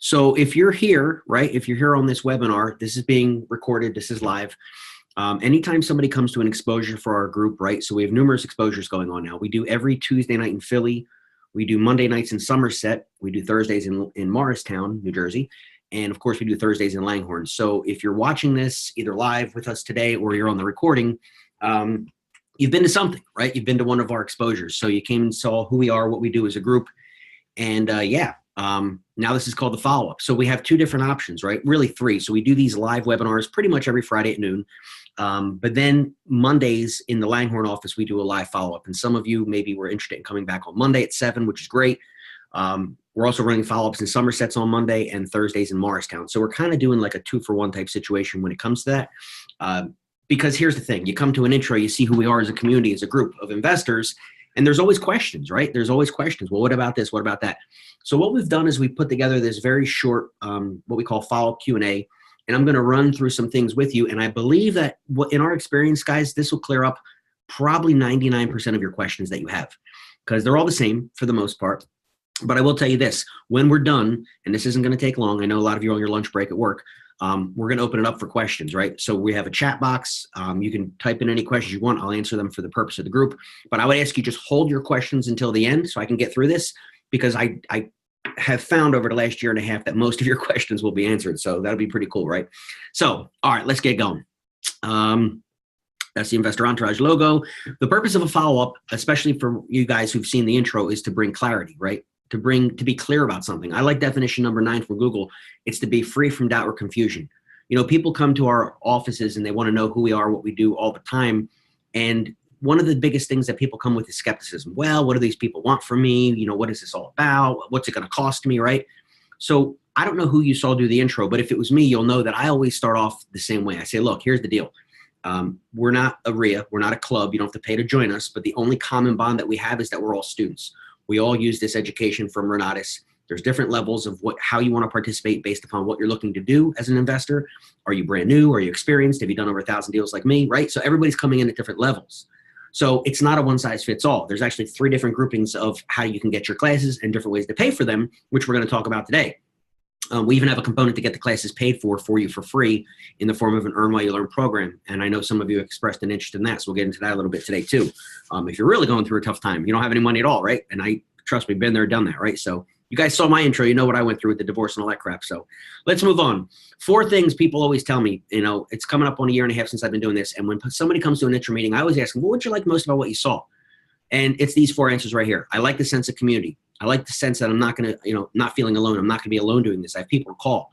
So if you're here, right, if you're here on this webinar, this is being recorded, this is live. Anytime somebody comes to an exposure for our group, right, so we have numerous exposures going on now. We do every Tuesday night in Philly. We do Monday nights in Somerset. We do Thursdays in Morristown, New Jersey. And of course, we do Thursdays in Langhorne. So if you're watching this either live with us today or you're on the recording, you've been to something, right? You've been to one of our exposures. So you came and saw who we are, what we do as a group. And now this is called the follow-up. So we have two different options, right? Really three. So we do these live webinars pretty much every Friday at noon. But then Mondays in the Langhorne office, we do a live follow-up. And some of you maybe were interested in coming back on Monday at 7, which is great. We're also running follow-ups in Somersets on Monday and Thursdays in Morristown. So we're kind of doing like a 2-for-1 type situation when it comes to that. Because here's the thing, you come to an intro, you see who we are as a community, as a group of investors, and there's always questions, right? There's always questions. Well, what about this? What about that? So what we've done is we put together this very short, what we call follow-up Q&A, and I'm going to run through some things with you. And I believe that in our experience, guys, this will clear up probably 99% of your questions that you have, because they're all the same for the most part. But I will tell you this, when we're done, and this isn't going to take long, I know a lot of you are on your lunch break at work, we're going to open it up for questions, right? So we have a chat box. You can type in any questions you want. I'll answer them for the purpose of the group. But I would ask you just hold your questions until the end so I can get through this, because I have found over the last year and a half that most of your questions will be answered. So that'll be pretty cool, right? So, all right, let's get going. That's the Investor Entourage logo. The purpose of a follow-up, especially for you guys who've seen the intro, is to bring clarity, right? To be clear about something. I like definition number 9 from Google. It's to be free from doubt or confusion. You know, people come to our offices and they want to know who we are, what we do all the time. And one of the biggest things that people come with is skepticism. Well, what do these people want from me? You know, what is this all about? What's it going to cost me, right? So I don't know who you saw do the intro, but if it was me, you'll know that I always start off the same way. I say, look, here's the deal. We're not a RIA. We're not a club. You don't have to pay to join us. But the only common bond that we have is that we're all students. We all use this education from Renatus. There's different levels of how you want to participate based upon what you're looking to do as an investor. Are you brand new? Are you experienced? Have you done over 1,000 deals like me, right? So everybody's coming in at different levels. So it's not a one size fits all. There's actually 3 different groupings of how you can get your classes and different ways to pay for them, which we're going to talk about today. We even have a component to get the classes paid for you for free in the form of an Earn While You Learn program. And I know some of you expressed an interest in that, so we'll get into that a little bit today too. If you're really going through a tough time, you don't have any money at all, right? And trust me, been there, done that, right? So you guys saw my intro, you know what I went through with the divorce and all that crap. So let's move on. 4 things people always tell me, you know, it's coming up on a year and a half since I've been doing this. And when somebody comes to an intro meeting, I always ask them, well, what you like most about what you saw? And it's these 4 answers right here. I like the sense of community. I like the sense that I'm not going to, you know, not feeling alone. I'm not going to be alone doing this. I have people to call.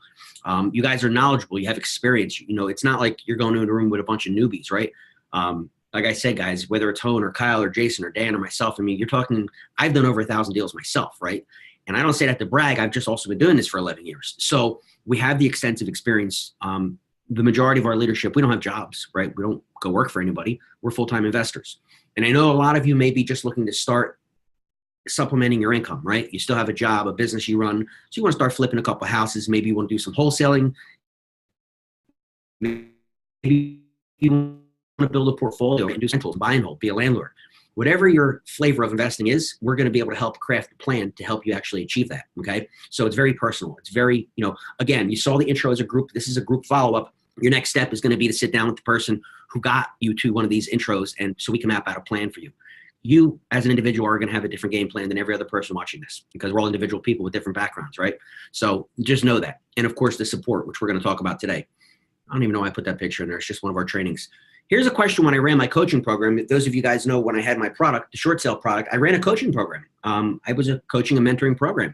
You guys are knowledgeable. You have experience. You know, it's not like you're going into a room with a bunch of newbies, right? Like I said, guys, whether it's Hone or Kyle or Jason or Dan or myself, I mean, you're talking, I've done over 1,000 deals myself, right? And I don't say that to brag. I've just also been doing this for 11 years. So we have the extensive experience. The majority of our leadership, we don't have jobs, right? We don't go work for anybody. We're full-time investors. And I know a lot of you may be just looking to start supplementing your income, right? You still have a job, a business you run. So you want to start flipping a couple of houses. Maybe you want to do some wholesaling. Maybe you want to build a portfolio and do rentals, buy and hold, be a landlord. Whatever your flavor of investing is, we're going to be able to help craft a plan to help you actually achieve that, okay? So it's very personal. It's very, you know, again, you saw the intro as a group. This is a group follow-up. Your next step is going to be to sit down with the person who got you to one of these intros, and so we can map out a plan for you. You, as an individual, are going to have a different game plan than every other person watching this, because we're all individual people with different backgrounds, right? So just know that. And of course, the support, which we're going to talk about today. I don't even know why I put that picture in there. It's just one of our trainings. Here's a question. When I ran my coaching program, those of you guys know when I had my product, the short sale product, I ran a coaching program. I was a coaching and mentoring program.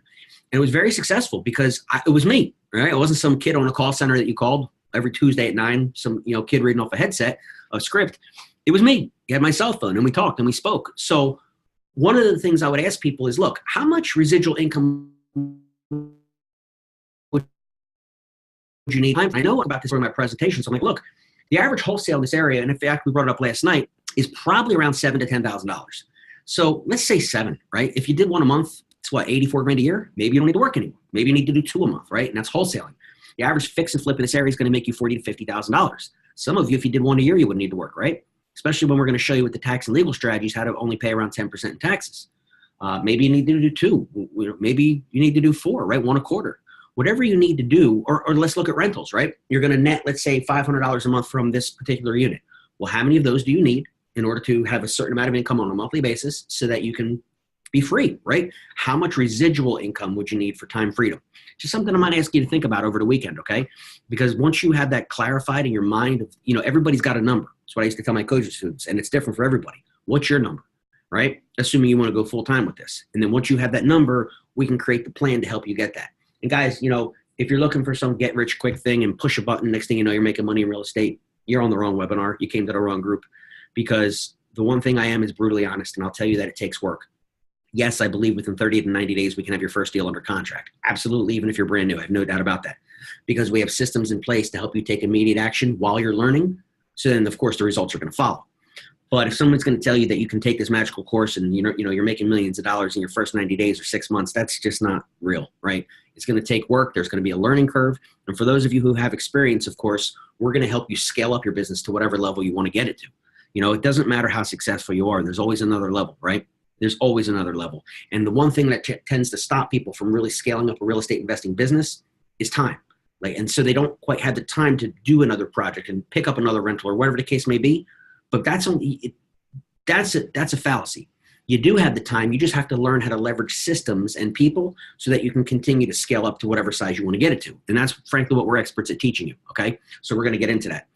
And it was very successful because it was me, right? It wasn't some kid on a call center that you called every Tuesday at 9, some kid reading off a headset, a script. It was me. He had my cell phone, and we talked and we spoke. So one of the things I would ask people is, look, how much residual income would you need? I know about this in my presentation. So I'm like, look, the average wholesale in this area, and in fact, we brought it up last night, is probably around $7,000 to $10,000. So let's say 7, right? If you did one a month, it's what, 84 grand a year? Maybe you don't need to work anymore. Maybe you need to do 2 a month, right? And that's wholesaling. The average fix and flip in this area is going to make you $40,000 to $50,000. Some of you, if you did 1 a year, you wouldn't need to work, right? Especially when we're going to show you with the tax and legal strategies how to only pay around 10% in taxes. Maybe you need to do 2. Maybe you need to do 4, right? 1 a quarter. whatever you need to do, or let's look at rentals, right? You're going to net, let's say $500 a month from this particular unit. Well, how many of those do you need in order to have a certain amount of income on a monthly basis so that you can be free, right? How much residual income would you need for time freedom? Just something I might ask you to think about over the weekend, okay? Because once you have that clarified in your mind, everybody's got a number. That's what I used to tell my coaching students, and it's different for everybody. What's your number, right? Assuming you want to go full time with this. And then once you have that number, we can create the plan to help you get that. And guys, if you're looking for some get rich quick thing and push a button, next thing you know, you're making money in real estate, you're on the wrong webinar. You came to the wrong group, because the one thing I am is brutally honest, and I'll tell you that it takes work. Yes, I believe within 30 to 90 days, we can have your first deal under contract. Absolutely, even if you're brand new. I have no doubt about that, because we have systems in place to help you take immediate action while you're learning. So then, of course, the results are going to follow. But if someone's going to tell you that you can take this magical course and you're making millions of dollars in your first 90 days or 6 months, that's just not real, right? It's going to take work. There's going to be a learning curve. And for those of you who have experience, of course, we're going to help you scale up your business to whatever level you want to get it to. It doesn't matter how successful you are. There's always another level, right? There's always another level. And the one thing that tends to stop people from really scaling up a real estate investing business is time. And so they don't quite have the time to do another project and pick up another rental or whatever the case may be. But that's a fallacy. You do have the time. You just have to learn how to leverage systems and people so that you can continue to scale up to whatever size you want to get it to. And that's frankly what we're experts at teaching you. Okay. So we're going to get into that.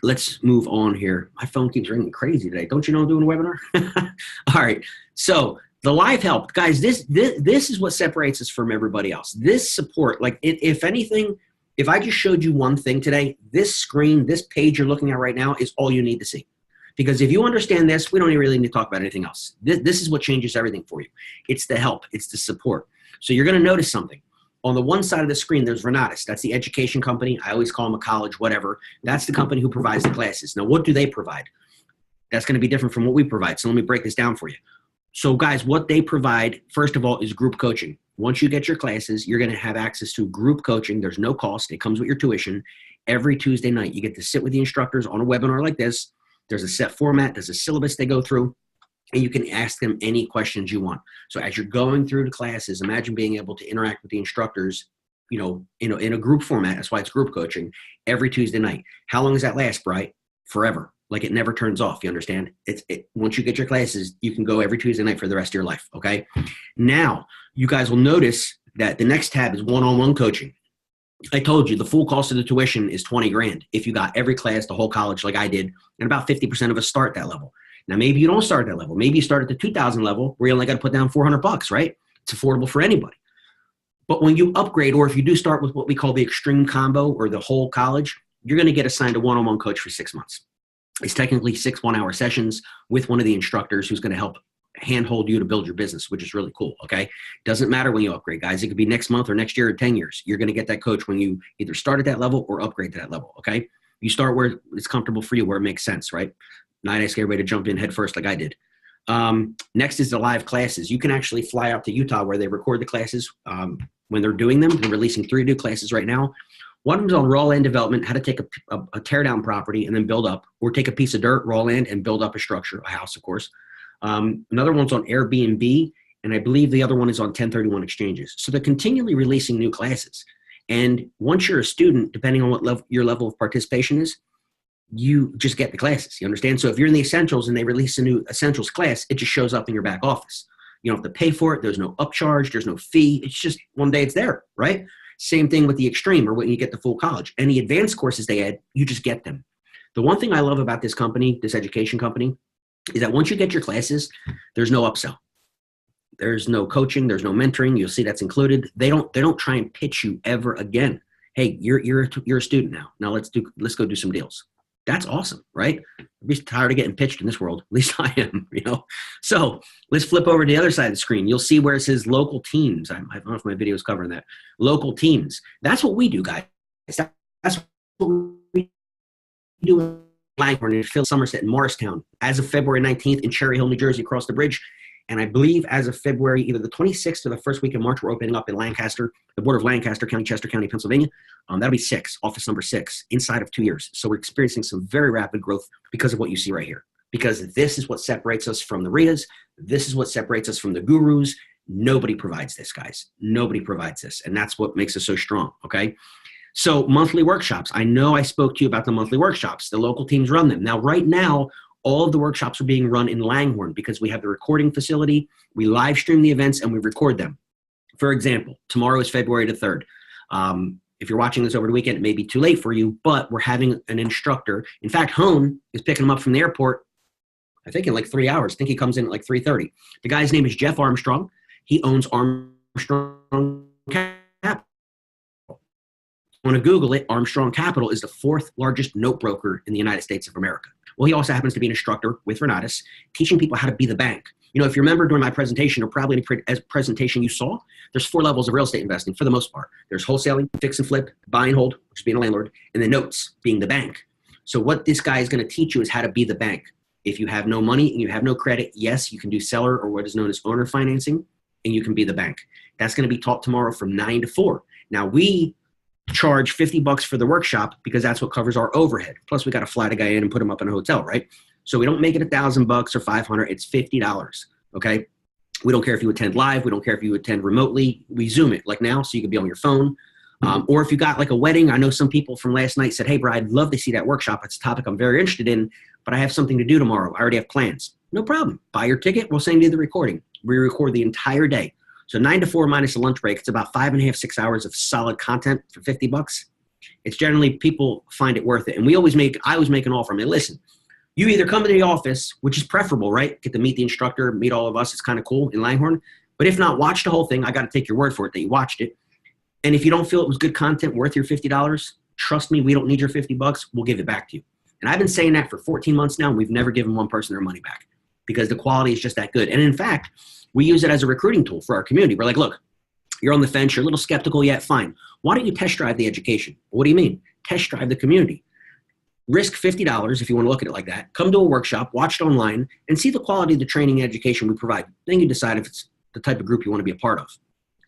Let's move on here. My phone keeps ringing crazy today. Don't you know I'm doing a webinar? All right. So the live help, guys, this is what separates us from everybody else. This support, if anything, if I just showed you one thing today, this screen, this page you're looking at right now is all you need to see. Because if you understand this, we don't even really need to talk about anything else. This is what changes everything for you. It's the help. It's the support. So you're going to notice something. On the one side of the screen, there's Renatus. That's the education company. I always call them a college, whatever. That's the company who provides the classes. Now, what do they provide? That's going to be different from what we provide. So let me break this down for you. So guys, what they provide, first of all, is group coaching. Once you get your classes, you're going to have access to group coaching. There's no cost. It comes with your tuition. Every Tuesday night, you get to sit with the instructors on a webinar like this. There's a set format. There's a syllabus they go through. And you can ask them any questions you want. So as you're going through the classes, imagine being able to interact with the instructors, in a group format. That's why it's group coaching every Tuesday night. How long does that last, Bright? Forever. It never turns off. You understand? Once you get your classes, you can go every Tuesday night for the rest of your life. Okay. Now you guys will notice that the next tab is one-on-one coaching. I told you the full cost of the tuition is $20,000 if you got every class, the whole college like I did, and about 50% of us start that level. Now, maybe you don't start at that level. Maybe you start at the 2,000 level where you only got to put down $400, right? It's affordable for anybody. But when you upgrade, or if you do start with what we call the extreme combo or the whole college, you're going to get assigned a one-on-one coach for 6 months. It's technically 6 one-hour sessions with one of the instructors who's going to help handhold you to build your business, which is really cool, okay? Doesn't matter when you upgrade, guys. It could be next month or next year or 10 years. You're going to get that coach when you either start at that level or upgrade to that level, okay? You start where it's comfortable for you, where it makes sense, right? Not ask everybody to jump in head first like I did. Next is the live classes. You can actually fly out to Utah where they record the classes when they're doing them. They're releasing 3 new classes right now. One of them is on raw land development, how to take a tear down property and then build up, or take a piece of dirt, raw land, and build up a structure, a house, of course. Another one's on Airbnb, and I believe the other one is on 1031 exchanges. So they're continually releasing new classes. And once you're a student, depending on what your level of participation is, you just get the classes. You understand? So if you're in the essentials and they release a new essentials class, it just shows up in your back office. You don't have to pay for it. There's no upcharge. There's no fee. It's just one day it's there, right? Same thing with the extreme or when you get the full college. Any advanced courses they add, you just get them. The one thing I love about this company, this education company, is that once you get your classes, there's no upsell. There's no coaching. There's no mentoring. You'll see that's included. They don't try and pitch you ever again. Hey, you're a student now. Now let's go do some deals. That's awesome, right? I'm just tired of getting pitched in this world. At least I am, So let's flip over to the other side of the screen. You'll see where it says local teams. I don't know if my video is covering that. Local teams. That's what we do, guys. That's what we do in Langhorne, in Phil, Somerset, and Morristown. As of February 19th in Cherry Hill, New Jersey, across the bridge. And I believe as of February, either the 26th or the first week of March, we're opening up in Lancaster, the border of Lancaster County, Chester County, Pennsylvania. That'll be 6, office number 6, inside of 2 years. So we're experiencing some very rapid growth because of what you see right here. Because this is what separates us from the RIAs. This is what separates us from the gurus. Nobody provides this, guys. Nobody provides this. And that's what makes us so strong, okay? So monthly workshops. I know I spoke to you about the monthly workshops. The local teams run them. Now, right now, all of the workshops are being run in Langhorne because we have the recording facility, we live stream the events, and we record them. For example, tomorrow is February the 3rd. If you're watching this over the weekend, it may be too late for you, but we're having an instructor. In fact, Hone is picking him up from the airport, I think in like 3 hours. I think he comes in at like 3:30. The guy's name is Jeff Armstrong. He owns Armstrong Capital. Want to Google it, Armstrong Capital is the 4th largest note broker in the United States of America. Well, he also happens to be an instructor with Renatus, teaching people how to be the bank. You know, if you remember during my presentation, or probably any presentation you saw, there's 4 levels of real estate investing for the most part. There's wholesaling, fix and flip, buy and hold, which is being a landlord, and then notes, being the bank. So what this guy is going to teach you is how to be the bank. If you have no money and you have no credit, yes, you can do seller or what is known as owner financing, and you can be the bank. That's going to be taught tomorrow from 9 to 4. Now, we charge $50 for the workshop because that's what covers our overhead. Plus, we got to fly the guy in and put him up in a hotel, right? So we don't make it $1,000 or $500. It's $50. Okay. We don't care if you attend live. We don't care if you attend remotely. We Zoom it like now, so you can be on your phone. Or if you got like a wedding, I know some people from last night said, hey, bro, I'd love to see that workshop. It's a topic I'm very interested in, but I have something to do tomorrow. I already have plans. No problem. Buy your ticket. We'll send you the recording. We record the entire day. So 9 to 4 minus a lunch break. It's about 5.5, 6 hours of solid content for $50. It's generally, people find it worth it. And I always make an offer. I mean, listen, you either come to the office, which is preferable, right? Get to meet the instructor, meet all of us. It's kind of cool in Langhorne. But if not, watch the whole thing. I got to take your word for it that you watched it. And if you don't feel it was good content worth your $50, trust me, we don't need your $50. We'll give it back to you. And I've been saying that for 14 months now, and we've never given one person their money back because the quality is just that good. And in fact, we use it as a recruiting tool for our community. We're like, look, you're on the fence, you're a little skeptical yet, fine. Why don't you test drive the education? What do you mean? Test drive the community. Risk $50 if you want to look at it like that. Come to a workshop, watch it online, and see the quality of the training and education we provide. Then you decide if it's the type of group you want to be a part of.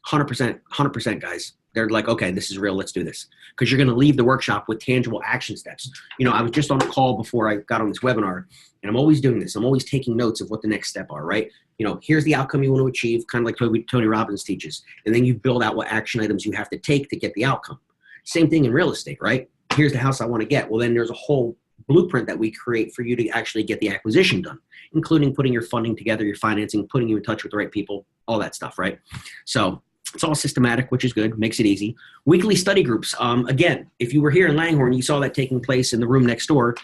100%, guys. They're like, okay, this is real, let's do this. Because you're going to leave the workshop with tangible action steps. You know, I was just on a call before I got on this webinar, and I'm always doing this. I'm always taking notes of what the next step are, right? You know, here's the outcome you want to achieve, kind of like Tony Robbins teaches. And then you build out what action items you have to take to get the outcome. Same thing in real estate, right? Here's the house I want to get. Well, then there's a whole blueprint that we create for you to actually get the acquisition done, including putting your funding together, your financing, putting you in touch with the right people, all that stuff, right? So it's all systematic, which is good, makes it easy. Weekly study groups. Again, if you were here in Langhorne, you saw that taking place in the room next door.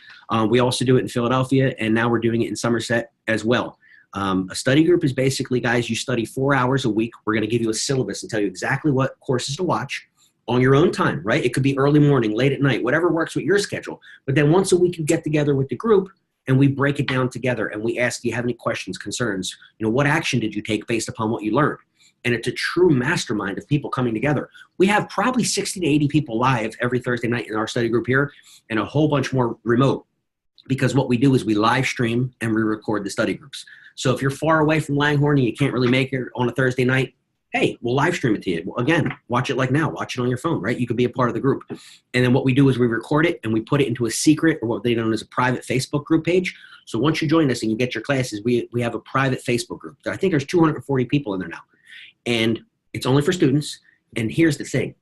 We also do it in Philadelphia, and now we're doing it in Somerset as well. A study group is basically, guys, you study 4 hours a week. We're going to give you a syllabus and tell you exactly what courses to watch on your own time, right? It could be early morning, late at night, whatever works with your schedule. But then once a week, you get together with the group and we break it down together and we ask, do you have any questions, concerns? You know, what action did you take based upon what you learned? And it's a true mastermind of people coming together. We have probably 60 to 80 people live every Thursday night in our study group here and a whole bunch more remote, because what we do is we live stream and we record the study groups. So if you're far away from Langhorne and you can't really make it on a Thursday night, hey, we'll live stream it to you. Again, watch it like now. Watch it on your phone, right? You could be a part of the group. And then what we do is we record it and we put it into a secret, or what they know as a private Facebook group page. So once you join us and you get your classes, we have a private Facebook group. I think there's 240 people in there now. And it's only for students. And here's the thing.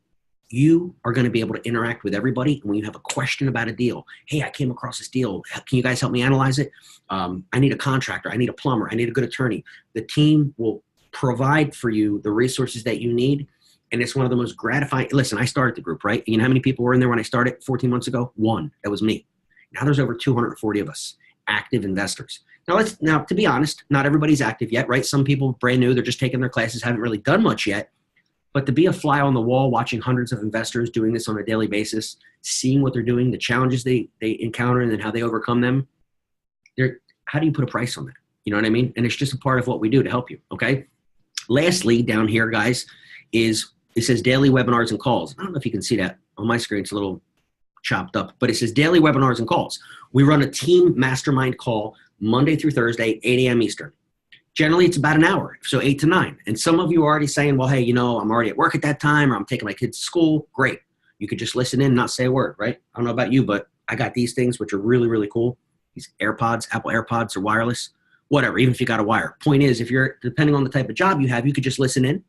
You are going to be able to interact with everybody. And when you have a question about a deal, hey, I came across this deal. Can you guys help me analyze it? I need a contractor. I need a plumber. I need a good attorney. The team will provide for you the resources that you need. And it's one of the most gratifying. Listen, I started the group, right? You know how many people were in there when I started 14 months ago? One. That was me. Now there's over 240 of us, active investors. Now, to be honest, not everybody's active yet, right? Some people brand new, they're just taking their classes, haven't really done much yet. But to be a fly on the wall, watching hundreds of investors doing this on a daily basis, seeing what they're doing, the challenges they encounter, and then how they overcome them, how do you put a price on that? You know what I mean? And it's just a part of what we do to help you, okay? Lastly, down here, guys, it says daily webinars and calls. I don't know if you can see that on my screen. It's a little chopped up, but it says daily webinars and calls. We run a team mastermind call Monday through Thursday, 8 a.m. Eastern. Generally, it's about an hour, so 8 to 9. And some of you are already saying, well, hey, you know, I'm already at work at that time, or I'm taking my kids to school. Great. You could just listen in and not say a word, right? I don't know about you, but I got these things, which are really, really cool. These AirPods, Apple AirPods, are wireless. whatever, even if you got a wire. Point is, if you're, depending on the type of job you have, you could just listen in.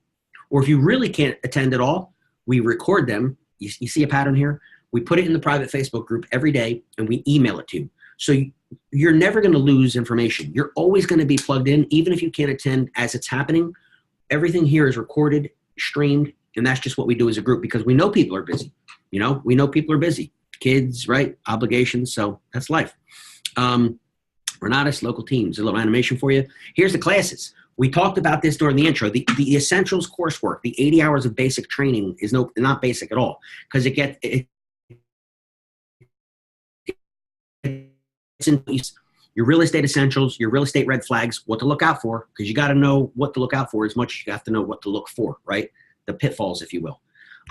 Or if you really can't attend at all, we record them. You see a pattern here? We put it in the private Facebook group every day and we email it to you. So you're never going to lose information. You're always going to be plugged in, even if you can't attend as it's happening. Everything here is recorded, streamed, and that's just what we do as a group because we know people are busy. You know, we know people are busy. Kids, right? Obligations. So that's life. Renatus, local teams, a little animation for you. Here's the classes. We talked about this during the intro. The essentials coursework, the 80 hours of basic training is not basic at all because it's in your real estate essentials, your real estate red flags, what to look out for, because you got to know what to look out for as much as you have to know what to look for, right? The pitfalls, if you will.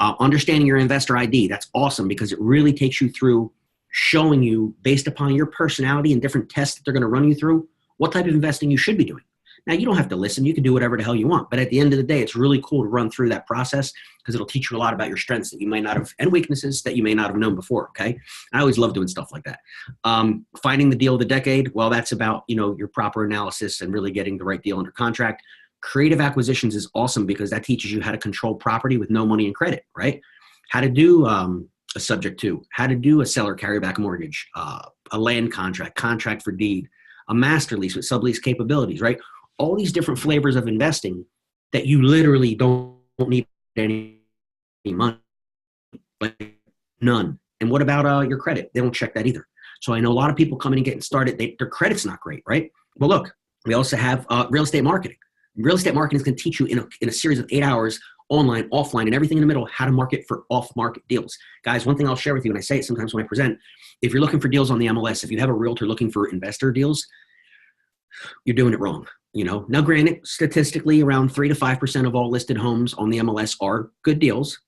Understanding your investor ID, that's awesome because it really takes you through showing you based upon your personality and different tests that they're going to run you through what type of investing you should be doing. Now, you don't have to listen. You can do whatever the hell you want. But at the end of the day, it's really cool to run through that process because it'll teach you a lot about your strengths that you might not have and weaknesses that you may not have known before, okay? I always love doing stuff like that. Finding the deal of the decade, well, that's about, you know, your proper analysis and really getting the right deal under contract. Creative acquisitions is awesome because that teaches you how to control property with no money and credit, right? How to do a subject to, how to do a seller carryback mortgage, a land contract, contract for deed, a master lease with sublease capabilities, right? All these different flavors of investing that you literally don't need any money, like none. And what about your credit? They don't check that either. So I know a lot of people coming and getting started, their credit's not great, right? Well, look, we also have real estate marketing. Real estate marketing is going to teach you in a series of 8 hours, online, offline, and everything in the middle, how to market for off-market deals. Guys, one thing I'll share with you, and I say it sometimes when I present, if you're looking for deals on the MLS, if you have a realtor looking for investor deals, you're doing it wrong. You know, now granted, statistically around 3 to 5% of all listed homes on the MLS are good deals,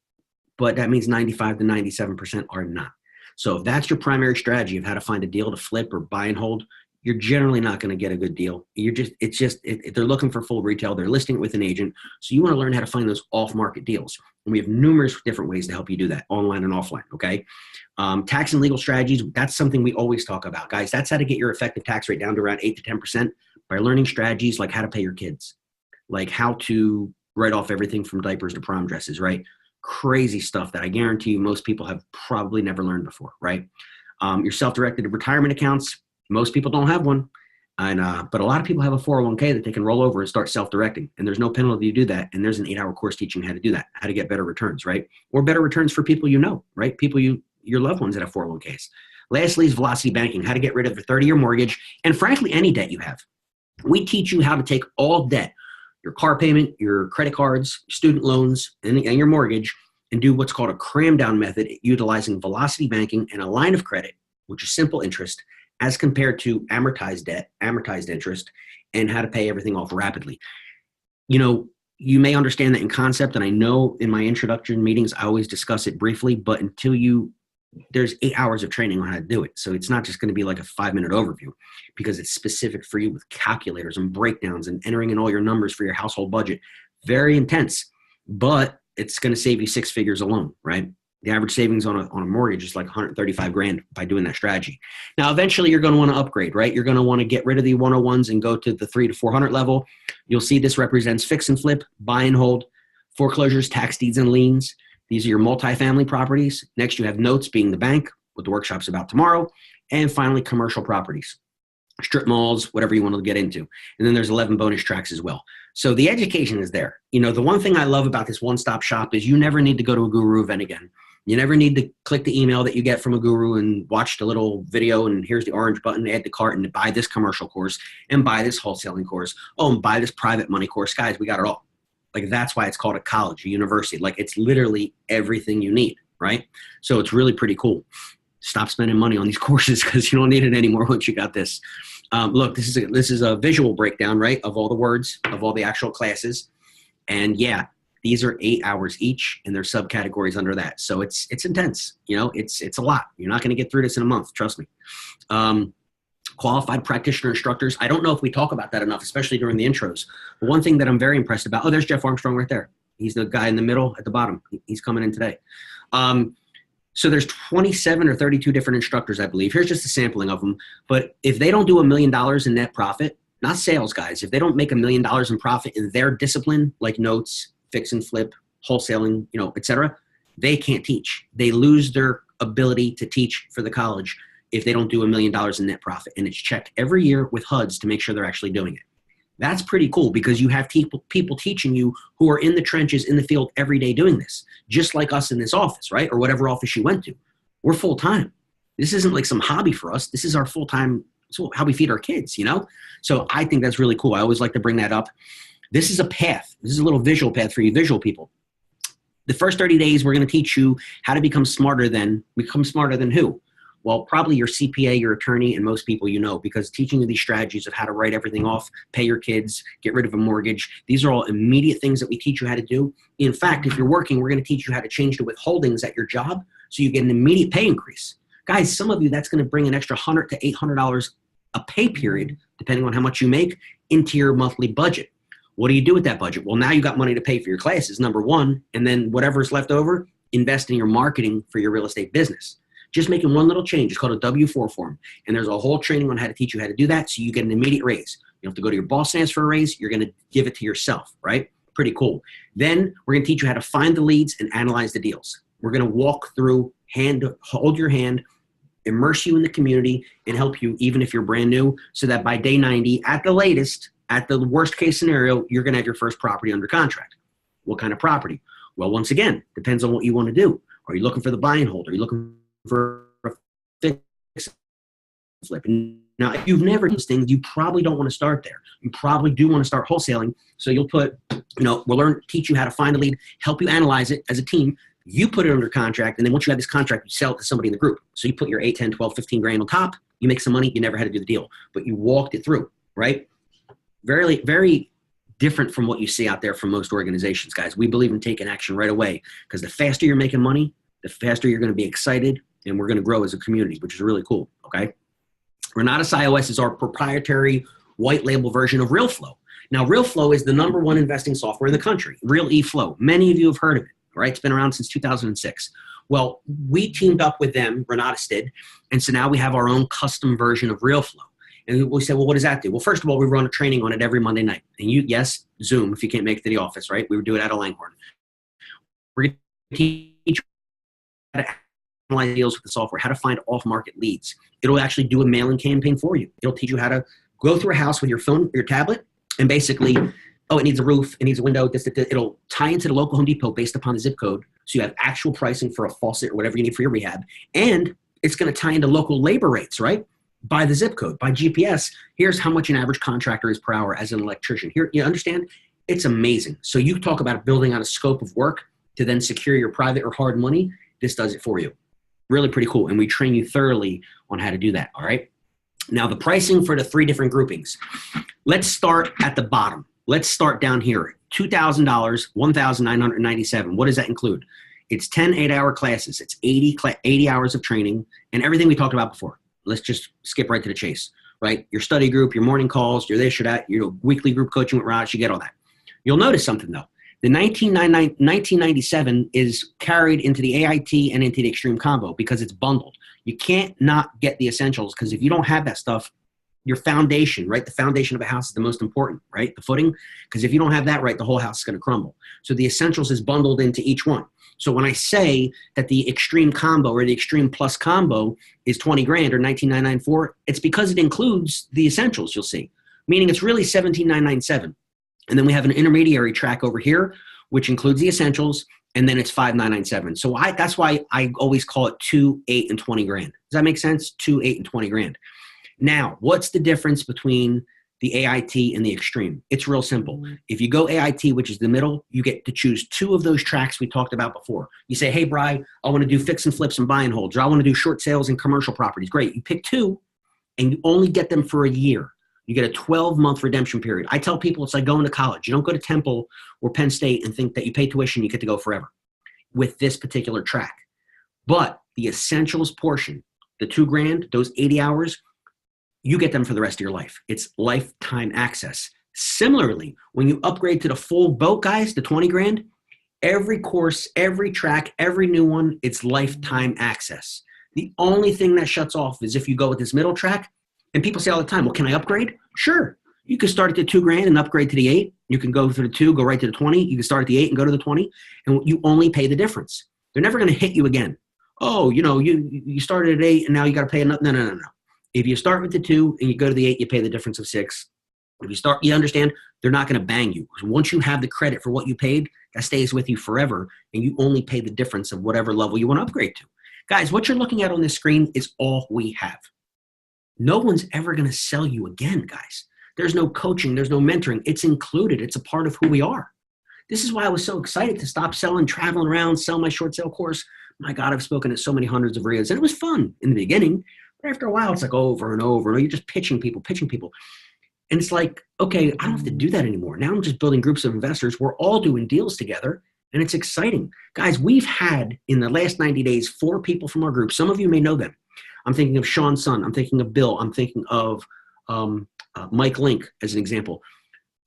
but that means 95 to 97% are not. So if that's your primary strategy of how to find a deal to flip or buy and hold, you're generally not going to get a good deal. They're looking for full retail. They're listing it with an agent. So you want to learn how to find those off-market deals. And we have numerous different ways to help you do that, online and offline, okay? Tax and legal strategies, that's something we always talk about. Guys, that's how to get your effective tax rate down to around 8 to 10% by learning strategies like how to pay your kids, like how to write off everything from diapers to prom dresses, right? Crazy stuff that I guarantee you most people have probably never learned before, right? Your self-directed retirement accounts, most people don't have one, but a lot of people have a 401k that they can roll over and start self-directing, and there's no penalty to do that, and there's an 8-hour course teaching how to do that, how to get better returns, right? Or better returns for people you know, right? People your loved ones that have 401ks. Lastly is velocity banking, how to get rid of a 30-year mortgage, and frankly, any debt you have. We teach you how to take all debt, your car payment, your credit cards, student loans, and your mortgage, and do what's called a cram down method utilizing velocity banking and a line of credit, which is simple interest, as compared to amortized debt, amortized interest, and how to pay everything off rapidly. You know, you may understand that in concept, and I know in my introduction meetings, I always discuss it briefly, but there's 8 hours of training on how to do it. So it's not just going to be like a 5-minute overview because it's specific for you with calculators and breakdowns and entering in all your numbers for your household budget. Very intense, but it's going to save you 6 figures alone, right? The average savings on a mortgage is like 135 grand by doing that strategy. Now, eventually you're going to want to upgrade, right? You're going to want to get rid of the 101s and go to the 300 to 400 level. You'll see this represents fix and flip, buy and hold, foreclosures, tax deeds, and liens. These are your multifamily properties. Next, you have notes being the bank, what the workshop's about tomorrow. And finally, commercial properties, strip malls, whatever you want to get into. And then there's 11 bonus tracks as well. So the education is there. You know, the one thing I love about this one-stop shop is you never need to go to a guru event again. You never need to click the email that you get from a guru and watch the little video and here's the orange button, add to cart and buy this commercial course and buy this wholesaling course. Oh, and buy this private money course. Guys, we got it all. Like that's why it's called a college, a university. Like it's literally everything you need, right? So it's really pretty cool. Stop spending money on these courses because you don't need it anymore once you got this. Look, this is a visual breakdown, right, of all the words, of all the actual classes. And yeah, these are 8 hours each, and there's subcategories under that. So it's intense. You know, it's a lot. You're not going to get through this in a month. Trust me. Qualified practitioner instructors. I don't know if we talk about that enough, especially during the intros. But one thing that I'm very impressed about. Oh, there's Jeff Armstrong right there. He's the guy in the middle at the bottom. He's coming in today. So there's 27 or 32 different instructors, I believe. Here's just a sampling of them. But if they don't do $1 million in net profit, not sales guys. If they don't make $1 million in profit in their discipline, like notes, fix and flip, wholesaling, et cetera, they can't teach. They lose their ability to teach for the college if they don't do $1 million in net profit. And it's checked every year with HUDs to make sure they're actually doing it. That's pretty cool because you have people teaching you who are in the trenches, in the field every day doing this, just like us in this office, right? Or whatever office you went to. We're full time. This isn't like some hobby for us. This is our full time. It's how we feed our kids, So I think that's really cool. I always like to bring that up. This is a path. This is a little visual path for you visual people. The first 30 days, we're going to teach you how to become smarter than who? Well, probably your CPA, your attorney, and most people because teaching you these strategies of how to write everything off, pay your kids, get rid of a mortgage, these are all immediate things that we teach you how to do. In fact, if you're working, we're going to teach you how to change the withholdings at your job so you get an immediate pay increase. Guys, some of you, that's going to bring an extra $100 to $800 a pay period, depending on how much you make, into your monthly budget. What do you do with that budget? Well, now you got money to pay for your classes, number one, and then whatever's left over, invest in your marketing for your real estate business. Just making one little change. It's called a W-4 form. And there's a whole training on how to teach you how to do that so you get an immediate raise. You don't have to go to your boss and ask for a raise. You're going to give it to yourself, right? Pretty cool. Then we're going to teach you how to find the leads and analyze the deals. We're going to walk through, hold your hand, immerse you in the community, and help you even if you're brand new so that by day 90, at the latest, at the worst case scenario, you're going to have your first property under contract. What kind of property? Well, once again, depends on what you want to do. Are you looking for the buy and hold? Are you looking for a fix and flip? Now, if you've never done these things, you probably don't want to start there. You probably do want to start wholesaling. So you'll put, we'll teach you how to find a lead, help you analyze it as a team. You put it under contract, and then once you have this contract, you sell it to somebody in the group. So you put your 8, 10, 12, 15 grand on top, you make some money, you never had to do the deal, but you walked it through, right? Very, very different from what you see out there from most organizations, guys. We believe in taking action right away because the faster you're making money, the faster you're going to be excited, and we're going to grow as a community, which is really cool, okay? Renatus iOS is our proprietary white label version of RealFlow. Now, RealFlow is the #1 investing software in the country, Real eFlow. Many of you have heard of it, right? It's been around since 2006. Well, we teamed up with them, Renatus did, and so now we have our own custom version of RealFlow. And we said, well, what does that do? Well, first of all, we run a training on it every Monday night. And yes, Zoom, if you can't make it to the office, right? We would do it out of Langhorne. We're going to teach you how to analyze deals with the software, how to find off-market leads. It'll actually do a mailing campaign for you. It'll teach you how to go through a house with your phone or your tablet and basically, it needs a roof, it needs a window. It'll tie into the local Home Depot based upon the zip code. So you have actual pricing for a faucet or whatever you need for your rehab. And it's going to tie into local labor rates, right? By the zip code, by GPS. Here's how much an average contractor is per hour as an electrician. Here, you understand? It's amazing. So you talk about building out a scope of work to then secure your private or hard money. This does it for you. Really pretty cool. And we train you thoroughly on how to do that. All right. Now the pricing for the 3 different groupings. Let's start at the bottom. Let's start down here. $2,000, $1,997. What does that include? It's 10 8-hour classes. It's 80 hours of training and everything we talked about before. Let's just skip right to the chase, right? Your study group, your morning calls, your this, your that, your weekly group coaching with Raj, you get all that. You'll notice something though. The 1997 is carried into the AIT and into the Extreme Combo because it's bundled. You can't not get the essentials because if you don't have that stuff, your foundation, right? The foundation of a house is the most important, right? The footing, because if you don't have that right, the whole house is going to crumble. So the essentials is bundled into each one. So when I say that the Extreme Combo or the Extreme Plus Combo is 20 grand or 19,994, it's because it includes the essentials, you'll see. Meaning it's really 17,997. And then we have an intermediary track over here, which includes the essentials, and then it's 5,997. So that's why I always call it 2, 8, and 20 grand. Does that make sense? 2, 8, and 20 grand. Now, what's the difference between the AIT and the Extreme? It's real simple. If you go AIT, which is the middle, you get to choose 2 of those tracks we talked about before. You say, hey, Bri, I want to do fix and flips and buy and holds, or I want to do short sales and commercial properties. Great. You pick 2, and you only get them for a year. You get a 12-month redemption period. I tell people it's like going to college. You don't go to Temple or Penn State and think that you pay tuition, you get to go forever with this particular track. But the essentials portion, the 2 grand, those 80 hours, you get them for the rest of your life. It's lifetime access. Similarly, when you upgrade to the full boat, guys, the 20 grand, every course, every track, every new one, it's lifetime access. The only thing that shuts off is if you go with this middle track, and people say all the time, well, can I upgrade? Sure. You can start at the $2,000 and upgrade to the 8. You can go for the 2, go right to the 20. You can start at the 8 and go to the 20, and you only pay the difference. They're never going to hit you again. Oh, you started at 8 and now you got to pay another. No. If you start with the 2 and you go to the 8, you pay the difference of 6. If you understand, they're not going to bang you. Once you have the credit for what you paid, that stays with you forever, and you only pay the difference of whatever level you want to upgrade to. Guys, what you're looking at on this screen is all we have. No one's ever going to sell you again, guys. There's no coaching. There's no mentoring. It's included. It's a part of who we are. This is why I was so excited to stop selling, traveling around, sell my short sale course. My God, I've spoken at so many hundreds of RIAs, and it was fun in the beginning. But after a while, it's like over and over. And you're just pitching people. And it's like, okay, I don't have to do that anymore. Now I'm just building groups of investors. We're all doing deals together, and it's exciting. Guys, we've had, in the last 90 days, 4 people from our group. Some of you may know them. I'm thinking of Sean's son. I'm thinking of Bill. I'm thinking of Mike Link, as an example,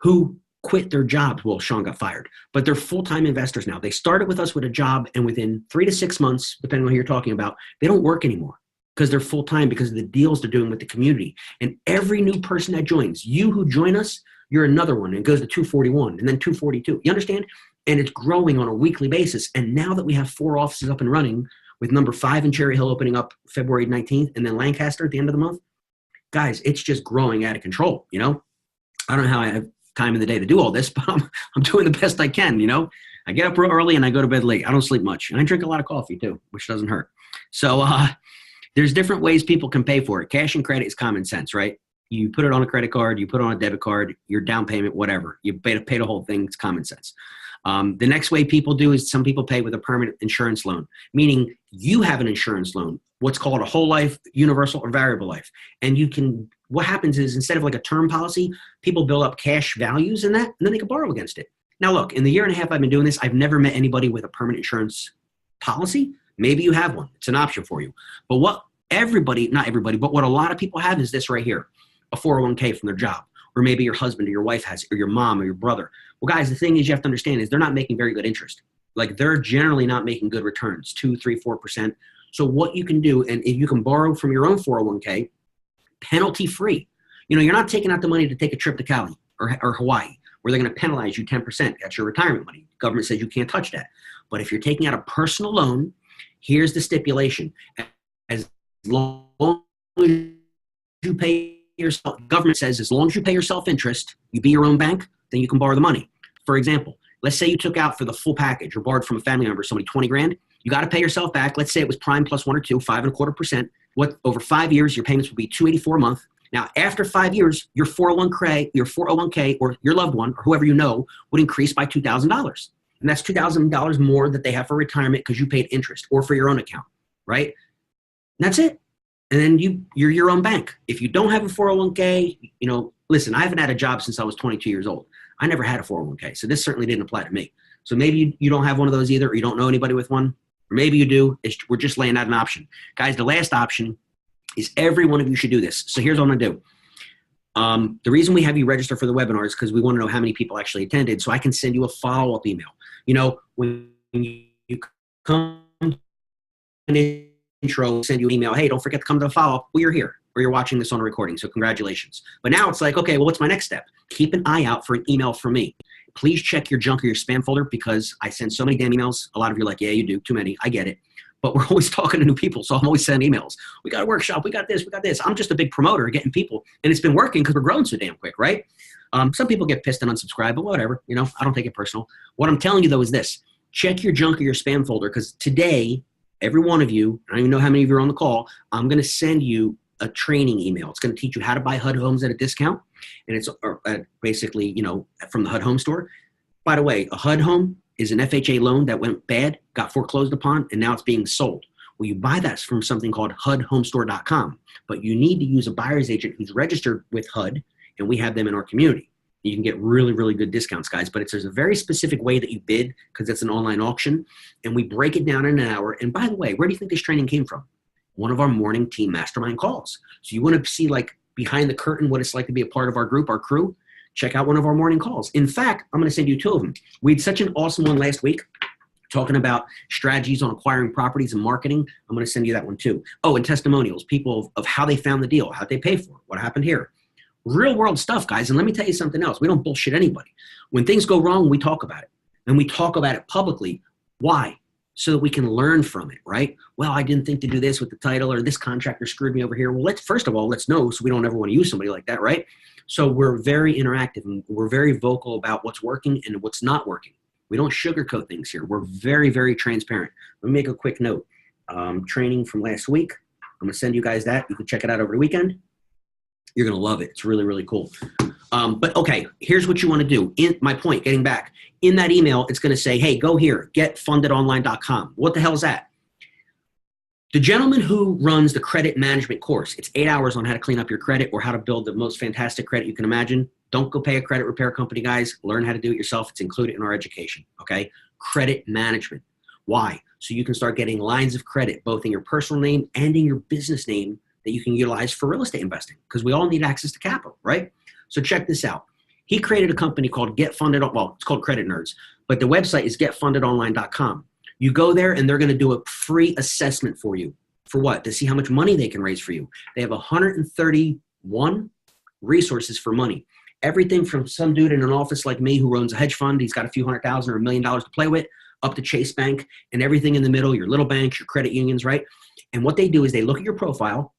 who quit their jobs. Well, Sean got fired, but they're full-time investors now. They started with us with a job, and within 3 to 6 months, depending on who you're talking about, they don't work anymore because they're full-time because of the deals they're doing with the community. And every new person that joins, you who join us, you're another one. And it goes to 241 and then 242. You understand? And it's growing on a weekly basis. And now that we have 4 offices up and running, with number 5 in Cherry Hill opening up February 19th, and then Lancaster at the end of the month, guys, it's just growing out of control. I don't know how I have time in the day to do all this, but I'm doing the best I can. I get up real early and I go to bed late. I don't sleep much, and I drink a lot of coffee too, which doesn't hurt. So there's different ways people can pay for it. Cash and credit is common sense, right? You put it on a credit card, you put it on a debit card, your down payment, whatever. You pay the whole thing. It's common sense. The next way people do is some people pay with a permanent insurance loan, meaning you have an insurance loan, what's called a whole life, universal, or variable life. And what happens is, instead of like a term policy, people build up cash values in that, and then they can borrow against it. Now, look, in the year and a half I've been doing this, I've never met anybody with a permanent insurance policy. Maybe you have one. It's an option for you. But not everybody, but what a lot of people have is this right here, a 401k from their job. Or maybe your husband or your wife has it, or your mom or your brother. Well, guys, the thing is, you have to understand is they're not making very good interest. Like, they're generally not making good returns, 2, 3, 4%. So what you can do, and if you can borrow from your own 401k, penalty free. You're not taking out the money to take a trip to Cali or Hawaii, where they're going to penalize you 10%. That's your retirement money. The government says you can't touch that. But if you're taking out a personal loan, here's the stipulation. As long as you pay yourself, government says as long as you pay yourself interest, you be your own bank, then you can borrow the money. For example, let's say you took out for the full package or borrowed from a family member, somebody $20,000. You got to pay yourself back. Let's say it was prime plus 1 or 2, 5.25%. Over 5 years, your payments will be $284 a month. Now, after 5 years, your 401k or your loved one or whoever you know would increase by $2,000. And that's $2,000 more that they have for retirement because you paid interest, or for your own account, right? And that's it. And then you're your own bank. If you don't have a 401k, listen, I haven't had a job since I was 22 years old. I never had a 401k, so this certainly didn't apply to me. So maybe you don't have one of those either, or you don't know anybody with one, or maybe you do. We're just laying out an option. Guys, the last option is every one of you should do this. So here's what I'm going to do. The reason we have you register for the webinar is because we want to know how many people actually attended, so I can send you a follow-up email. When you come to an intro, send you an email, hey, don't forget to come to the follow-up. Well, you're here, or you're watching this on a recording, so congratulations. But now it's like, okay, well, what's my next step? Keep an eye out for an email from me. Please check your junk or your spam folder, because I send so many damn emails. A lot of you are like, yeah, you do, too many. I get it. But we're always talking to new people, so I'm always sending emails. We got a workshop. We got this. We got this. I'm just a big promoter getting people, and it's been working because we're growing so damn quick, right? Some people get pissed and unsubscribe, but whatever. I don't take it personal. What I'm telling you, though, is this. Check your junk or your spam folder, because today, every one of you, I don't even know how many of you are on the call, I'm going to send you a training email. It's going to teach you how to buy HUD homes at a discount, and it's basically, from the HUD Home Store. By the way, a HUD home is an FHA loan that went bad, got foreclosed upon, and now it's being sold. Well, you buy that from something called HUDHomestore.com, but you need to use a buyer's agent who's registered with HUD, and we have them in our community. You can get really, really good discounts, guys, but there's a very specific way that you bid, because it's an online auction, and we break it down in an hour. And by the way, where do you think this training came from? One of our morning team mastermind calls. So you want to see, like, behind the curtain what it's like to be a part of our group, our crew? Check out one of our morning calls. In fact, I'm going to send you 2 of them. We had such an awesome one last week talking about strategies on acquiring properties and marketing. I'm going to send you that one too. Oh, and testimonials, people of how they found the deal, how they pay for it, what happened here. Real world stuff, guys. And let me tell you something else. We don't bullshit anybody. When things go wrong, we talk about it. And we talk about it publicly. Why? So that we can learn from it, right? Well, I didn't think to do this with the title, or this contractor screwed me over here. Well, first of all, let's know so we don't ever want to use somebody like that, right? So we're very interactive and we're very vocal about what's working and what's not working. We don't sugarcoat things here. We're very, very transparent. Let me make a quick note. Training from last week. I'm going to send you guys that. You can check it out over the weekend. You're going to love it. It's really, really cool. But okay, here's what you want to do. My point, getting back. In that email, it's going to say, hey, go here, getfundedonline.com. What the hell is that? The gentleman who runs the credit management course, it's 8 hours on how to clean up your credit or how to build the most fantastic credit you can imagine. Don't go pay a credit repair company, guys. Learn how to do it yourself. It's included in our education, okay? Credit management. Why? So you can start getting lines of credit, both in your personal name and in your business name, that you can utilize for real estate investing, because we all need access to capital, right? So check this out. He created a company called Get Funded. Well, it's called Credit Nerds, but the website is getfundedonline.com. You go there and they're going to do a free assessment for you. For what? To see how much money they can raise for you. They have 131 resources for money. Everything from some dude in an office like me who owns a hedge fund, he's got a few $100,000 or $1 million to play with, up to Chase Bank, and everything in the middle, your little banks, your credit unions, right? And what they do is they look at your profile,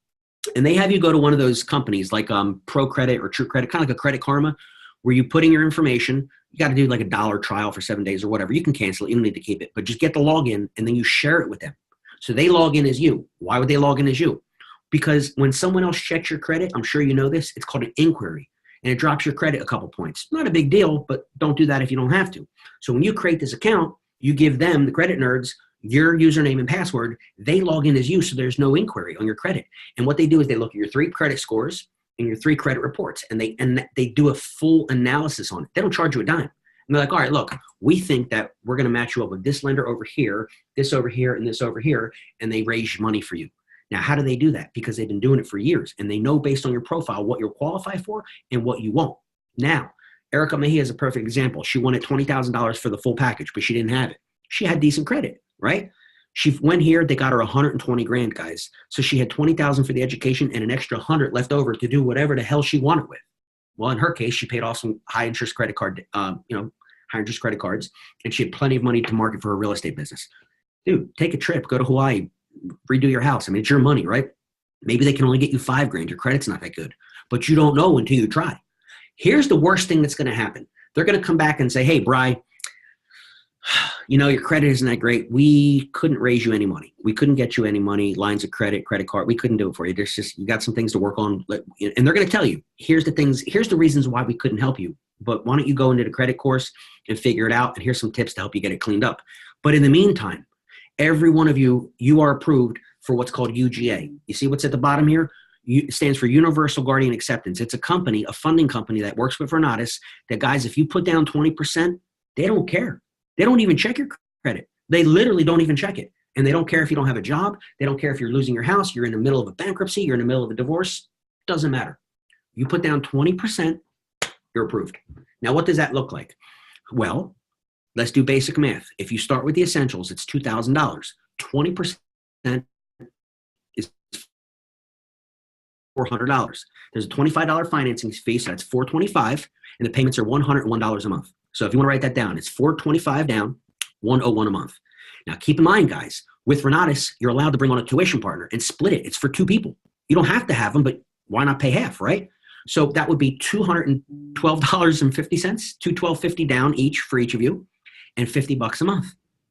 and they have you go to one of those companies like Pro Credit or True Credit, kind of like a Credit Karma, where you put in your information. You got to do like $1 trial for 7 days or whatever. You can cancel it. You don't need to keep it, but just get the login and then you share it with them. So they log in as you. Why would they log in as you? Because when someone else checks your credit, I'm sure you know this, it's called an inquiry, and it drops your credit a couple points. Not a big deal, but don't do that if you don't have to. So when you create this account, you give them, the Credit Nerds, your username and password. They log in as you, so there's no inquiry on your credit. And what they do is they look at your 3 credit scores and your 3 credit reports, and they do a full analysis on it. They don't charge you a dime. And they're like, all right, look, we think that we're going to match you up with this lender over here, this over here, and this over here, and they raise money for you. Now, how do they do that? Because they've been doing it for years, and they know based on your profile what you'll qualify for and what you won't. Now, Erica Mejia is a perfect example. She wanted $20,000 for the full package, but she didn't have it. She had decent credit, right? She went here, they got her 120 grand, guys. So she had 20,000 for the education and an extra 100 left over to do whatever the hell she wanted with. Well, in her case, she paid off some high interest credit card, high interest credit cards, and she had plenty of money to market for her real estate business. Dude, take a trip, go to Hawaii, redo your house. I mean, it's your money, right? Maybe they can only get you 5 grand. Your credit's not that good, but you don't know until you try. Here's the worst thing that's going to happen. They're going to come back and say, hey, Bri, your credit isn't that great. We couldn't raise you any money. We couldn't get you any money, lines of credit, credit card. We couldn't do it for you. There's just, you got some things to work on. And they're going to tell you, here's the reasons why we couldn't help you. But why don't you go into the credit course and figure it out? And here's some tips to help you get it cleaned up. But in the meantime, every one of you are approved for what's called UGA. You see what's at the bottom here? It stands for Universal Guardian Acceptance. It's a company, a funding company that works with Renatus that, guys, if you put down 20%, they don't care. They don't even check your credit. They literally don't even check it. And they don't care if you don't have a job. They don't care if you're losing your house. You're in the middle of a bankruptcy. You're in the middle of a divorce. Doesn't matter. You put down 20%, you're approved. Now, what does that look like? Well, let's do basic math. If you start with the essentials, it's $2,000. 20% is $400. There's a $25 financing fee, so that's $425, and the payments are $101 a month. So if you want to write that down, it's $425 down, $101 a month. Now, keep in mind, guys, with Renatus, you're allowed to bring on a tuition partner and split it. It's for 2 people. You don't have to have them, but why not pay half, right? So that would be $212.50, $212.50 down each for each of you, and $50 a month,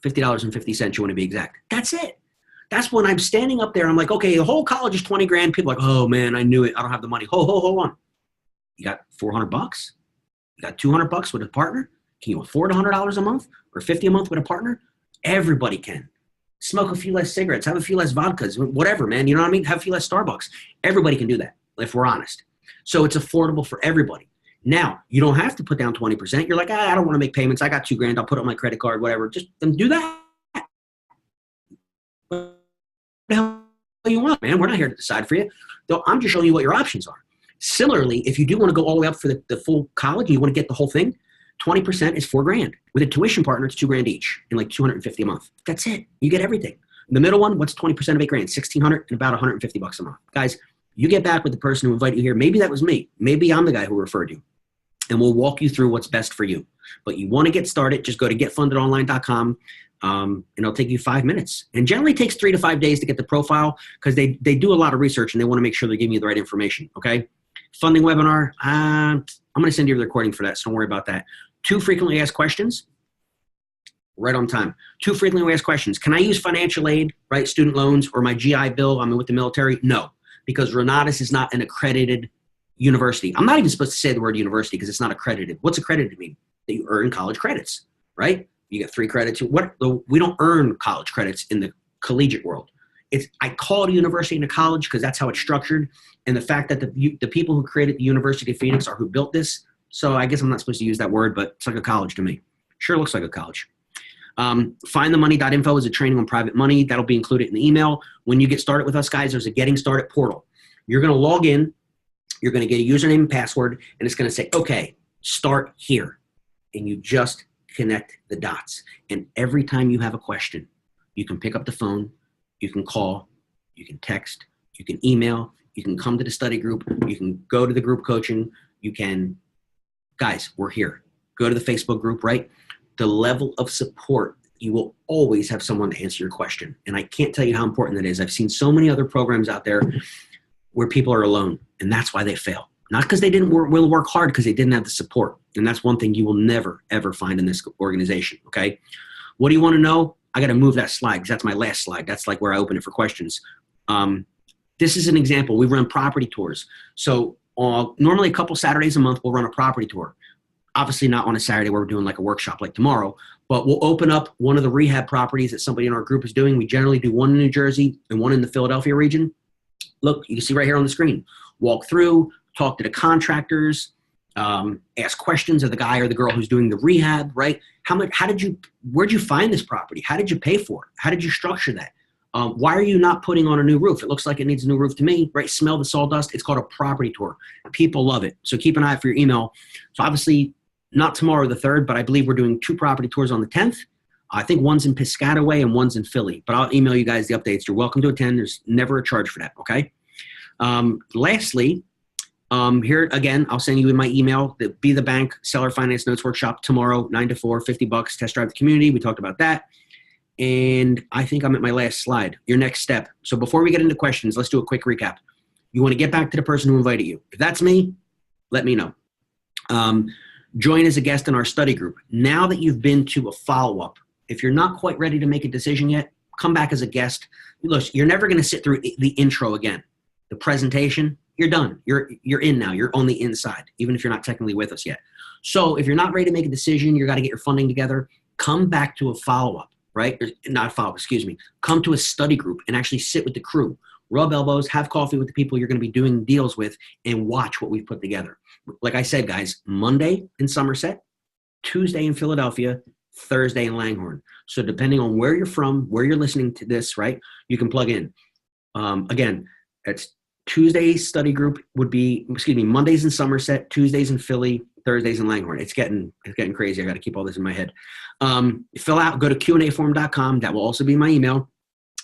$50.50, you want to be exact. That's it. That's when I'm standing up there. I'm like, okay, the whole college is 20 grand. People are like, oh man, I knew it. I don't have the money. Hold on. You got $400? You got $200 with a partner? Can you afford $100 a month or $50 a month with a partner? Everybody can. Smoke a few less cigarettes, have a few less vodkas, whatever, man. You know what I mean? Have a few less Starbucks. Everybody can do that if we're honest. So it's affordable for everybody. Now, you don't have to put down 20%. You're like, I don't want to make payments. I got $2 grand. I'll put it on my credit card, whatever. Just do that. What the hell you want, man? We're not here to decide for you. Though I'm just showing you what your options are. Similarly, if you do want to go all the way up for the full college and you want to get the whole thing, 20% is $4 grand. With a tuition partner, it's $2 grand each and like $250 a month. That's it. You get everything. The middle one, what's 20% of $8 grand? $1,600 and about $150 a month. Guys, You get back with the person who invited you here. Maybe that was me. Maybe I'm the guy who referred you. And we'll walk you through what's best for you. But you want to get started, just go to getfundedonline.com. And it'll take you 5 minutes. And generally takes 3 to 5 days to get the profile because they do a lot of research and they want to make sure they're giving you the right information. Okay. Funding webinar. I'm going to send you the recording for that. So don't worry about that. 2 frequently asked questions. Right on time. 2 frequently asked questions. Can I use financial aid, right? Student loans or my GI Bill? I'm with the military. No, because Renatus is not an accredited university. I'm not even supposed to say the word university because it's not accredited. What's accredited mean? That you earn college credits, right? You get 3 credits. We don't earn college credits in the collegiate world. I call it a university and a college because that's how it's structured. And the fact that the people who created the University of Phoenix are who built this. So I guess I'm not supposed to use that word, but it's like a college to me. Sure looks like a college. Findthemoney.info is a training on private money. That'll be included in the email. When you get started with us, guys, there's a getting started portal. You're going to log in. You're going to get a username and password, and it's going to say, okay, start here. And you just connect the dots. And every time you have a question, you can pick up the phone, you can call, you can text, you can email, you can come to the study group, you can go to the group coaching, guys, we're here. Go to the Facebook group, right? The level of support, you will always have someone to answer your question. And I can't tell you how important that is. I've seen so many other programs out there where people are alone, and that's why they fail. Not because they didn't work hard, because they didn't have the support. And that's one thing you will never, ever find in this organization, okay? What do you want to know? I got to move that slide because that's my last slide. That's like where I open it for questions. This is an example. We run property tours. So normally a couple Saturdays a month, we'll run a property tour. Obviously not on a Saturday where we're doing like a workshop like tomorrow, but we'll open up one of the rehab properties that somebody in our group is doing. We generally do one in New Jersey and one in the Philadelphia region. Look, you can see right here on the screen. Walk through, talk to the contractors, ask questions of the guy or the girl who's doing the rehab, right? Where'd you find this property? How did you pay for it? How did you structure that? Why are you not putting on a new roof? It looks like it needs a new roof to me, right? Smell the sawdust. It's called a property tour. People love it. So keep an eye out for your email. So obviously not tomorrow, the 3rd, but I believe we're doing 2 property tours on the 10th. I think one's in Piscataway and one's in Philly, but I'll email you guys the updates. You're welcome to attend. There's never a charge for that. Okay. Lastly, here again, I'll send you in my email the Be the Bank Seller Finance Notes Workshop tomorrow, 9 to 4, $50, test drive the community. We talked about that. And I think I'm at my last slide, your next step. So before we get into questions, let's do a quick recap. You want to get back to the person who invited you. If that's me, let me know. Join as a guest in our study group. Now that you've been to a follow-up, if you're not quite ready to make a decision yet, come back as a guest. Look, you're never going to sit through the intro again. The presentation, you're done. You're in now. You're on the inside, even if you're not technically with us yet. So if you're not ready to make a decision, you got to get your funding together, come back to a follow-up, right? Not a follow-up, excuse me. Come to a study group and actually sit with the crew. Rub elbows, have coffee with the people you're going to be doing deals with, and watch what we've put together. Like I said, guys, Monday in Somerset, Tuesday in Philadelphia, Thursday in Langhorne. So depending on where you're from, where you're listening to this, right, you can plug in. Again, it's Tuesday's study group would be, Mondays in Somerset, Tuesdays in Philly, Thursdays in Langhorne. It's getting crazy. I got to keep all this in my head. Fill out, go to QAform.com. That will also be my email.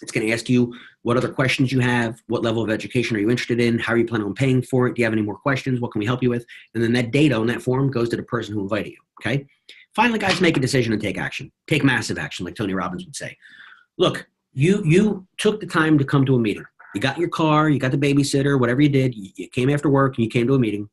It's going to ask you what other questions you have, what level of education are you interested in, how are you planning on paying for it, do you have any more questions, what can we help you with? And then that data on that form goes to the person who invited you, okay? Finally, guys, make a decision and take action. Take massive action, like Tony Robbins would say. Look, you took the time to come to a meeting. You got your car, you got the babysitter, whatever you did, you came after work and you came to a meeting.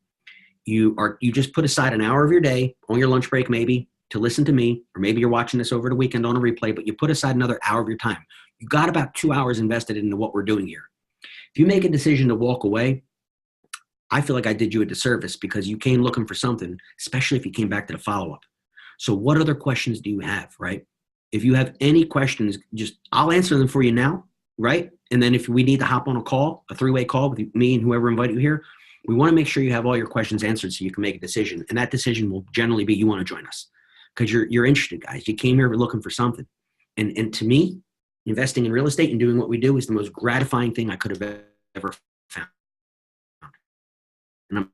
You just put aside an hour of your day on your lunch break maybe to listen to me, or maybe you're watching this over the weekend on a replay, but you put aside another hour of your time. You got about 2 hours invested into what we're doing here. If you make a decision to walk away, I feel like I did you a disservice because you came looking for something, especially if you came back to the follow-up. So what other questions do you have, right? If you have any questions, I'll answer them for you now, right? And then if we need to hop on a call, a 3-way call with me and whoever invited you here, we want to make sure you have all your questions answered so you can make a decision. And that decision will generally be you want to join us because you're interested, guys. You came here looking for something. And to me, investing in real estate and doing what we do is the most gratifying thing I could have ever found. And I'm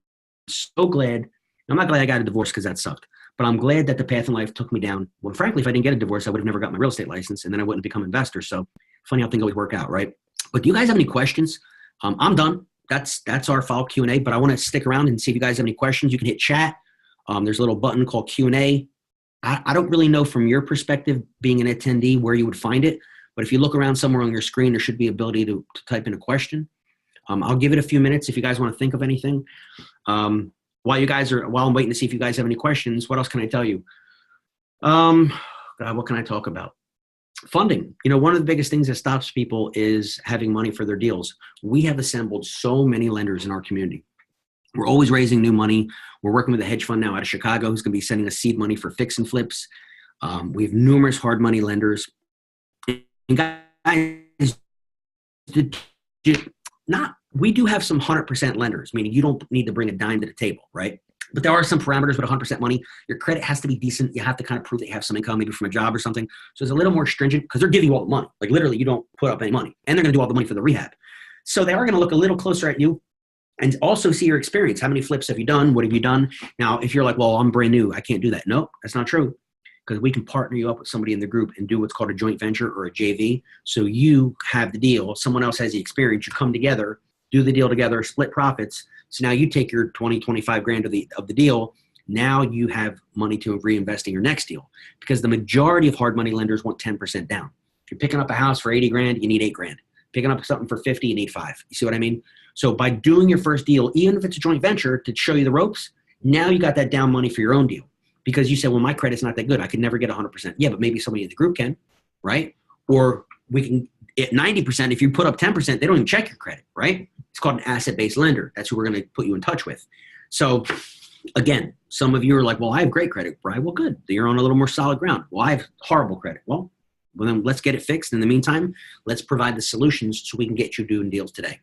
so glad. I'm not glad I got a divorce because that sucked, but I'm glad that the path in life took me down. Well, frankly, if I didn't get a divorce, I would have never got my real estate license and then I wouldn't become an investor. So funny how things always work out, right? But do you guys have any questions? I'm done. that's our follow Q&A, but I want to stick around and see if you guys have any questions. You can hit chat. There's a little button called Q&A. I don't really know from your perspective, being an attendee, where you would find it. But if you look around somewhere on your screen, there should be ability to type in a question. I'll give it a few minutes if you guys want to think of anything. While I'm waiting to see if you guys have any questions, what else can I tell you? God, what can I talk about? Funding. One of the biggest things that stops people is having money for their deals. We have assembled so many lenders in our community. We're always raising new money. We're working with a hedge fund now out of Chicago who's going to be sending us seed money for fix and flips. We have numerous hard money lenders. And guys, we do have some 100% lenders, meaning you don't need to bring a dime to the table, right? But there are some parameters with 100% money. Your credit has to be decent. You have to kind of prove that you have some income, maybe from a job or something. So it's a little more stringent because they're giving you all the money. Like literally, you don't put up any money. And they're going to do all the money for the rehab. So they are going to look a little closer at you and also see your experience. How many flips have you done? What have you done? Now, if you're like, well, I'm brand new, I can't do that. No, that's not true. Because we can partner you up with somebody in the group and do what's called a joint venture or a JV. So you have the deal. Someone else has the experience. You come together, do the deal together, split profits. So now you take your 20, 25 grand of the deal. Now you have money to reinvest in your next deal, because the majority of hard money lenders want 10% down. If you're picking up a house for 80 grand, you need 8 grand. Picking up something for 50, you need 5. You see what I mean? So by doing your first deal, even if it's a joint venture to show you the ropes, now you got that down money for your own deal. Because you said, well, my credit's not that good. I could never get 100%. Yeah, but maybe somebody in the group can, right? Or we can at 90%, if you put up 10%, they don't even check your credit, right? It's called an asset-based lender. That's who we're going to put you in touch with. So again, some of you are like, well, I have great credit, Brian. Well, good. You're on a little more solid ground. Well, I have horrible credit. Well, then let's get it fixed. In the meantime, let's provide the solutions so we can get you doing deals today.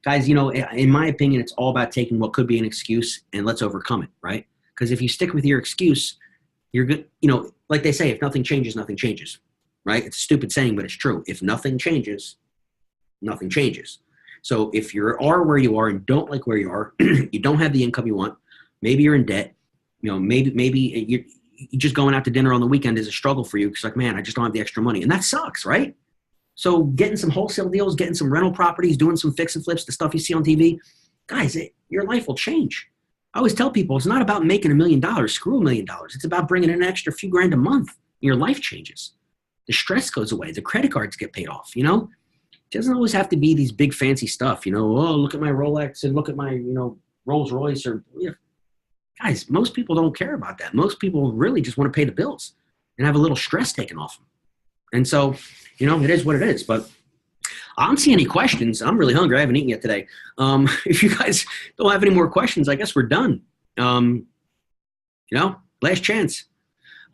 Guys, in my opinion, it's all about taking what could be an excuse and let's overcome it, right? Because if you stick with your excuse, you're good. Like they say, if nothing changes, nothing changes, right? It's a stupid saying, but it's true. If nothing changes, nothing changes. So if you are where you are and don't like where you are, you don't have the income you want, maybe you're in debt, maybe you're just going out to dinner on the weekend is a struggle for you. Because like, man, I just don't have the extra money. And that sucks, right? So getting some wholesale deals, getting some rental properties, doing some fix and flips, the stuff you see on TV, guys, your life will change. I always tell people it's not about making $1 million. Screw $1 million. It's about bringing in an extra few grand a month. Your life changes. The stress goes away. The credit cards get paid off. It doesn't always have to be these big fancy stuff. Oh, look at my Rolex and look at my Rolls Royce or guys. Most people don't care about that. Most people really just want to pay the bills and have a little stress taken off them. And so, it is what it is. But I don't see any questions. I'm really hungry. I haven't eaten yet today. If you guys don't have any more questions, I guess we're done. Last chance.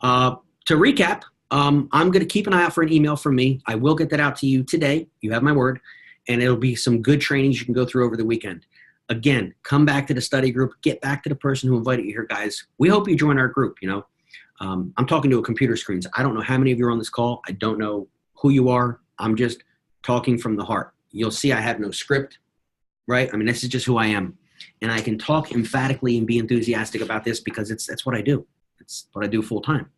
To recap, I'm going to keep an eye out for an email from me. I will get that out to you today. You have my word. And it'll be some good trainings you can go through over the weekend. Again, come back to the study group. Get back to the person who invited you here, guys. We hope you join our group. I'm talking to a computer screen. So I don't know how many of you are on this call. I don't know who you are. I'm just talking from the heart. You'll see I have no script, right? I mean, this is just who I am. And I can talk emphatically and be enthusiastic about this because that's what I do. It's what I do full time.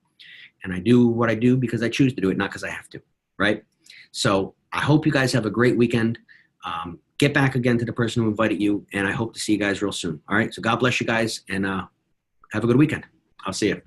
And I do what I do because I choose to do it, not because I have to, right? So I hope you guys have a great weekend. Get back again to the person who invited you, and I hope to see you guys real soon. All right? So God bless you guys, and have a good weekend. I'll see you.